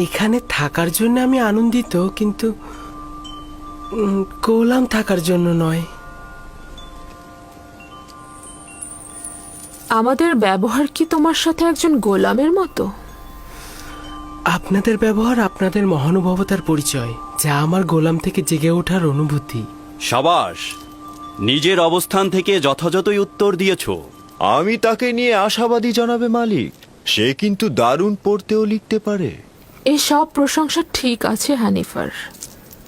এখানে থাকার জন্য আমি আনন্দিত, কিন্তু গোলাম থাকার জন্য নয়। আমাদের ব্যবহার কি তোমার সাথে একজন গোলামের মতো? আপনাদের ব্যবহার আপনাদের মহানুভবতার পরিচয়, যা আমার গোলাম থেকে জেগে ওঠার অনুভূতি। সাবাস, নিজের অবস্থান থেকে যথাযথই উত্তর দিয়েছ। আমি তাকে নিয়ে আশাবাদী জনাবে মালিক। সে কিন্তু দারুণ পড়তেও লিখতে পারে। এসব প্রশংসা ঠিক আছে হানিফার,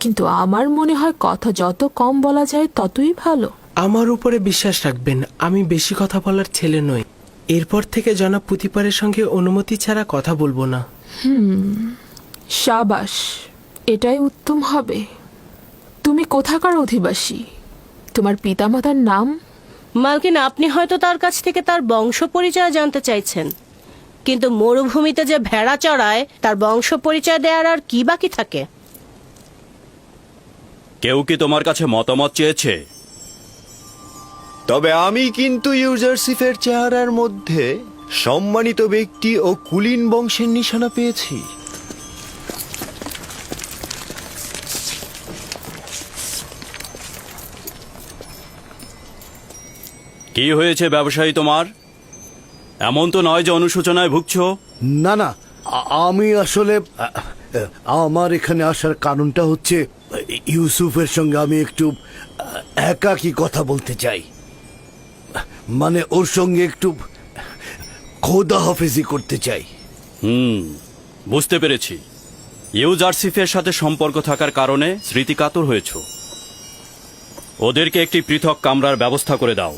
কিন্তু আমার মনে হয় কথা যত কম বলা যায় ততই ভালো। আমার উপরে বিশ্বাস রাখবেন, আমি বেশি কথা বলার ছেলে নই। এরপর থেকে জনাব পুতিপারের সঙ্গে অনুমতি ছাড়া কথা বলবো না। সাবাস, এটাই উত্তম হবে। তুমি কোথাকার অধিবাসী? তোমার পিতামাতার নাম? মালকিন, আপনি হয়তো তার কাছ থেকে তার বংশ পরিচয় জানতে চাইছেন, কিন্তু মরুভূমিতে যে ভেড়া চড়ায় তার বংশ পরিচয় দেওয়ার আর কি বাকি থাকে? কেউ কি তোমার কাছে মতামত চেয়েছে? তবে আমি কিন্তু ইউজারসিফের চেহারার মধ্যে সম্মানিত ব্যক্তি ও কুলীন বংশের নিশানা পেয়েছি। কি হয়েছে ব্যবসায়ী তোমার? এমন তো নয় যে অনুশোচনায় ভুগছো। না না, আমি আসলে আমার এখানে আসার কারণটা হচ্ছে ইউসুফের সঙ্গে আমি একটু একাকী কথা বলতে চাই। মানে ওর সঙ্গে একটু খোদা হাফেজি করতে চাই। বুঝতে পেরেছি। ইউজারসিফের সাথে সম্পর্ক থাকার কারণে স্মৃতিকাতর হয়েছ। ওদেরকে একটি পৃথক কামরার ব্যবস্থা করে দাও।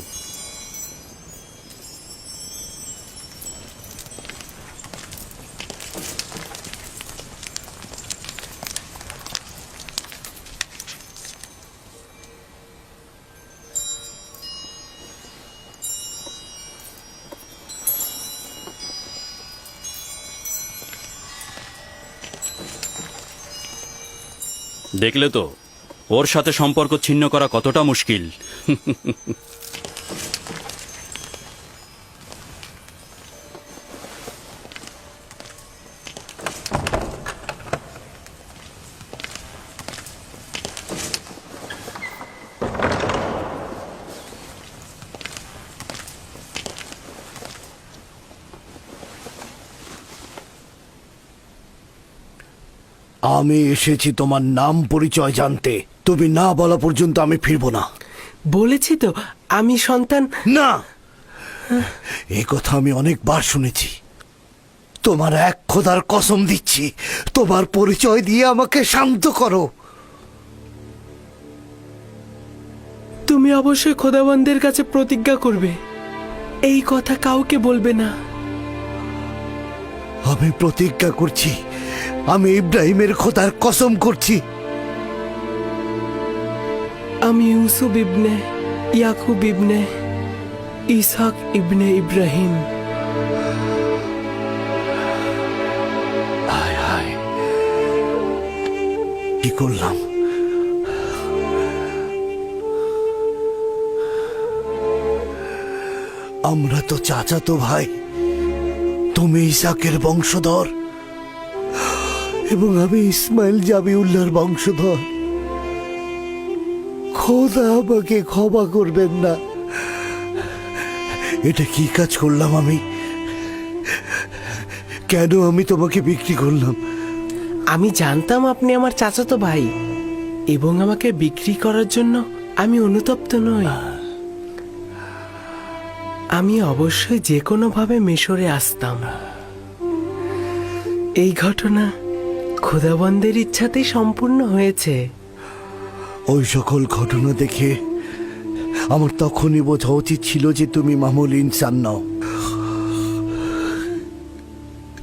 দেখলে তো ওর সাথে সম্পর্ক ছিন্ন করা কতটা মুশকিল। আমি এসেছি তোমার নাম পরিচয় জানতে। তুমি না বলা পর্যন্ত আমি ফিরবো না। বলেছি তো আমি সন্তান। না, এই কথা আমি অনেকবার শুনেছি। তোমার এক খোদার কসম দিচ্ছি, তোমার পরিচয় দিয়ে আমাকে শান্ত করো। তুমি অবশ্যই খোদাবন্দের কাছে প্রতিজ্ঞা করবে, এই কথা কাউকে বলবে না। আমি প্রতিজ্ঞা করছি, আমি ইব্রাহিমের খোদার কসম করছি। আমি ইউসুফ ইবনে ইয়াকুব ইবনে ইসহাক ইবনে ইব্রাহিম। হায় হায়, কি করলাম? আমরা তো চাচাতো ভাই। তুমি ইসাকের বংশধর এবং আমি ইসমাইল জাবিউল্লাহর বংশধর। খোদা আমাকে ক্ষমা করবেন না। এটা কি কাজ করলাম আমি? কেন আমি তোমাকে বিক্রি করলাম? আমি জানতাম আপনি আমার চাচাতো ভাই, এবং আমাকে বিক্রি করার জন্য আমি অনুতপ্ত নই। আমি অবশ্যই যে কোনোভাবে মিশরে আসতাম। এই ঘটনা খোদাবন্দের ইচ্ছাতেই সম্পূর্ণ হয়েছে। ওই সকল ঘটনা দেখে আমার তখনই বোঝা উচিত ছিল যে তুমি মামুল ইনসান নও।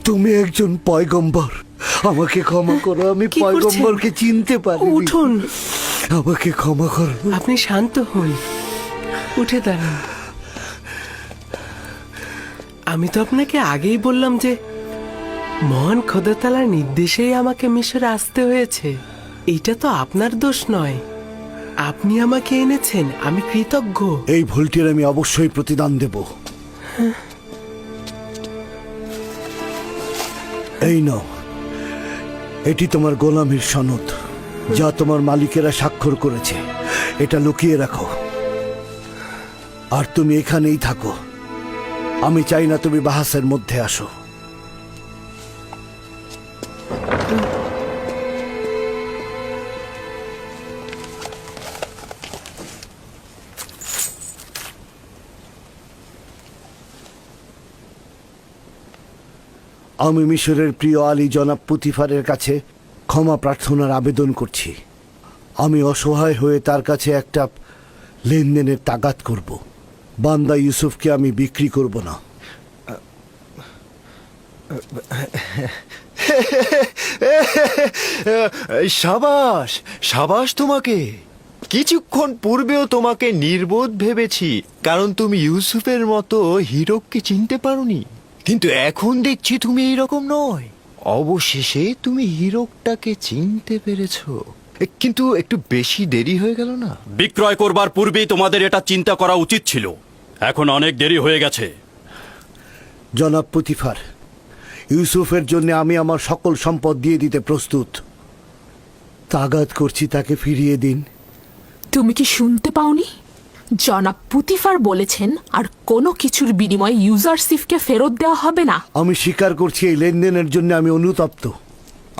তুমি একজন পয়গম্বর। আমাকে ক্ষমা করো, আমি কি করছেন? পয়গম্বরকে চিনতে পারি। উঠুন, আমাকে ক্ষমা করো। আপনি শান্ত হন, উঠে দাঁড়ান। আমি তো আপনাকে আগেই বললাম যে মহান খোদা তাআলার নির্দেশেই আমাকে মিশরে আসতে হয়েছে। এটা তো আপনার দোষ নয়, আপনি আমাকে এনেছেন, আমি কৃতজ্ঞ। এই ভুলটির আমি অবশ্যই প্রতিদান দেব। এই নাও, এটি তোমার গোলামীর সনদ, যা তোমার মালিকেরা স্বাক্ষর করেছে। এটা লুকিয়ে রাখো, আর তুমি এখানেই থাকো। আমি চাই না তুমি বাহাসের মধ্যে আসো। আমি মিশরের প্রিয় আলী জনাব পুতিফারের কাছে ক্ষমা প্রার্থনার আবেদন করছি। আমি অসহায় হয়ে তার কাছে একটা লেনদেনের তাগাদ করব। বান্দা ইউসুফকে আমি বিক্রি করব না। সাবাস, সাবাস তোমাকে। কিছুক্ষণ পূর্বেও তোমাকে নির্বোধ ভেবেছি, কারণ তুমি ইউসুফের মতো হীরককে চিনতে পারোনি। কিন্তু এখন দেখছি তুমি এইরকম নয়। অবশেষে তুমি হীরকটাকে চিনতে পেরেছো। কিন্তু একটু বেশি দেরি হয়ে গেল না? বিক্রয় করবার পূর্বেই তোমাদের এটা চিন্তা করা উচিত ছিল। এখন অনেক দেরি হয়ে গেছে। জনাব পুতিফার, ইউসুফের জন্য আমি আমার সকল সম্পদ দিয়ে দিতে প্রস্তুত। তাগাদ করছি তাকে ফিরিয়ে দিন। তুমি কি শুনতে পাওনি? জনাব পুতিফার বলেছেন আর কোনো কিছুর বিনিময়ে ইউজারশিপকে ফেরত দেওয়া হবে না। আমি স্বীকার করছি এই লেনদেনের জন্য আমি অনুতপ্ত।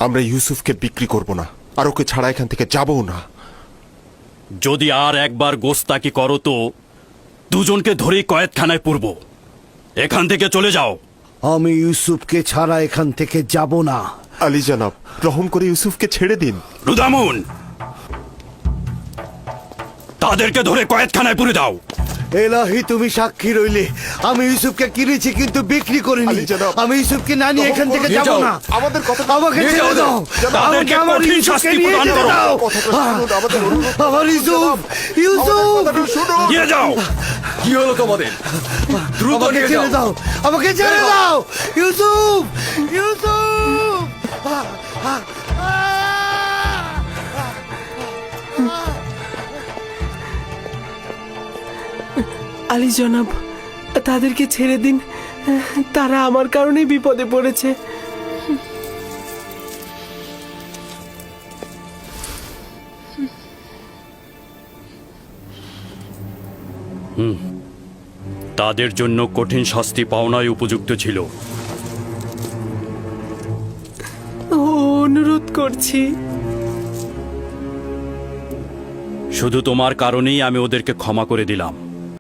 আমরা ইউসুফকে বিক্রি করব না, আর ওকে ছাড়া এখান থেকে যাবও না। যদি আর একবার গোস্তাকি করো তো দুজনকে ধরেই কয়েদখানায় পুরব। এখান থেকে চলে যাও। আমি ইউসুফকে ছাড়া এখান থেকে যাব না। আলী জনাব, রহম করে ইউসুফকে ছেড়ে দিন। রুদামুন, তাদেরকে ধরে কয়েদখানায় পুরে দাও। এলাহি, তুমি সাক্ষী রইলে। আমি ইউসুফকে কিনেছি কিন্তু বিক্রি করিনি। আলী জনাব, আমি ইউসুফকে না নিয়ে এখান থেকে নিয়ে যাব যাও। না। আমাদের কথা আমাকে নিয়ে ছেড়ে যাও। দাও। জনাব, আমাকে তাদেরকে আমার কঠিন ইউসুফকে শাস্তি নিয়ে প্রদান যেতে করো। দাও। কথাটা শুনুন, আমাদের অনুরোধ। আমার ইউসুফ, ইউসুফ, কথাটা শুনুন। নিয়ে যাও। কি হলো তোমাদের? দ্রুত আমাকে নিয়ে ছেড়ে যাও। দাও। আমাকে ছেড়ে দাও। ইউসুফ, ইউসুফ। আলী জনাব, তাদেরকে ছেড়ে দিন। তারা আমার কারণেই বিপদে পড়েছে। তাদের জন্য কঠিন শাস্তি পাওনাই উপযুক্ত ছিল। অনুরোধ করছি। শুধু তোমার কারণেই আমি ওদেরকে ক্ষমা করে দিলাম।